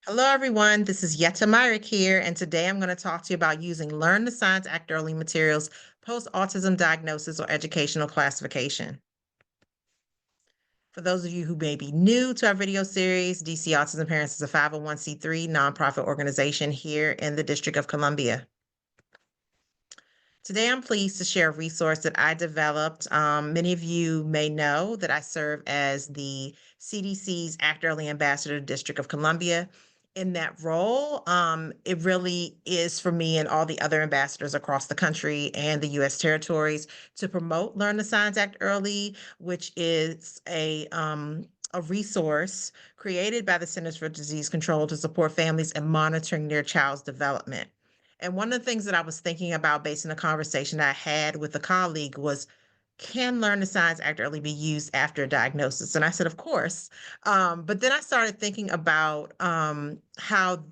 Hello, everyone. This is Yetta Myrick here, and today I'm going to talk to you about using Learn the Signs, Act Early materials post autism diagnosis or educational classification. For those of you who may be new to our video series, DC Autism Parents is a 501c3 nonprofit organization here in the District of Columbia. Today, I'm pleased to share a resource that I developed. Many of you may know that I serve as the CDC's Act Early Ambassador to District of Columbia. In that role, it really is for me and all the other ambassadors across the country and the U.S. territories to promote Learn the Signs Act Early, which is a resource created by the Centers for Disease Control to support families in monitoring their child's development. And one of the things that I was thinking about based on a conversation I had with a colleague was, can Learn the Signs Act Early be used after a diagnosis? And I said, of course. But then I started thinking about how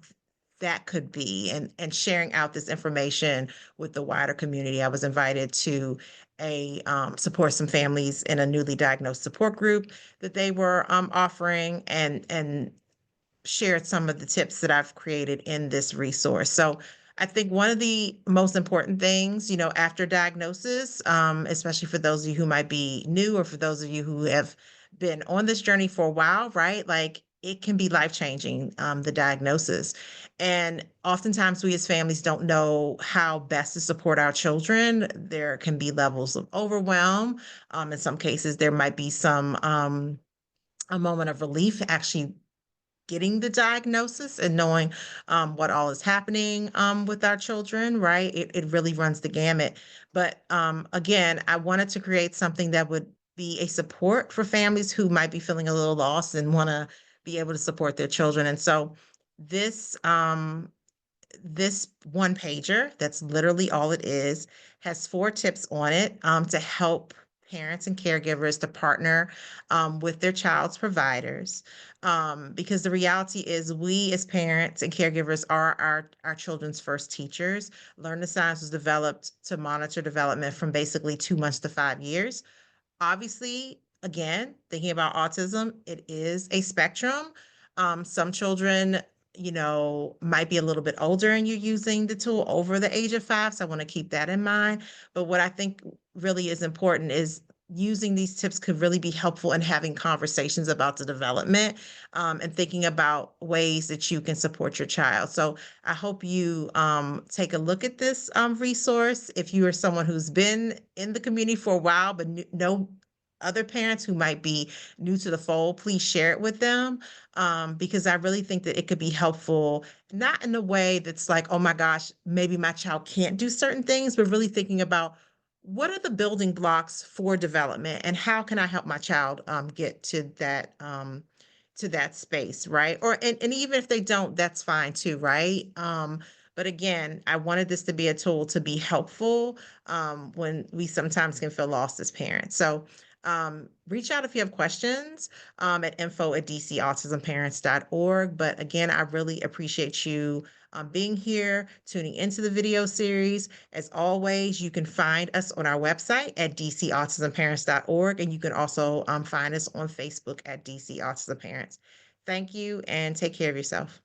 that could be and sharing out this information with the wider community. I was invited to a support some families in a newly diagnosed support group that they were offering and shared some of the tips that I've created in this resource. So I think one of the most important things, after diagnosis, especially for those of you who might be new or for those of you who have been on this journey for a while, right? Like it can be life changing, the diagnosis. And oftentimes we as families don't know how best to support our children. There can be levels of overwhelm. In some cases, there might be a moment of relief actually getting the diagnosis and knowing what all is happening with our children, right? It really runs the gamut. But again, I wanted to create something that would be a support for families who might be feeling a little lost and want to be able to support their children. And so this this one pager, that's literally all it is, has 4 tips on it to help parents and caregivers to partner with their child's providers. Because the reality is, we as parents and caregivers are our children's first teachers. Learn the Signs was developed to monitor development from basically 2 months to 5 years. Obviously, again, thinking about autism, it is a spectrum. Some children, might be a little bit older and you're using the tool over the age of 5. So I want to keep that in mind. But what I think really is important is using these tips could really be helpful in having conversations about the development and thinking about ways that you can support your child. So I hope you take a look at this resource. If you are someone who's been in the community for a while, but know other parents who might be new to the fold, please share it with them because I really think that it could be helpful, not in a way that's like, oh my gosh, maybe my child can't do certain things, but really thinking about what are the building blocks for development and how can I help my child get to that space, right? Or and even if they don't, that's fine too, right? But again, I wanted this to be a tool to be helpful when we sometimes can feel lost as parents. So reach out if you have questions at info@dcautismparents.org. But again, I really appreciate you being here, tuning into the video series. As always, you can find us on our website at dcautismparents.org, and you can also find us on Facebook at DC Autism Parents. Thank you and take care of yourself.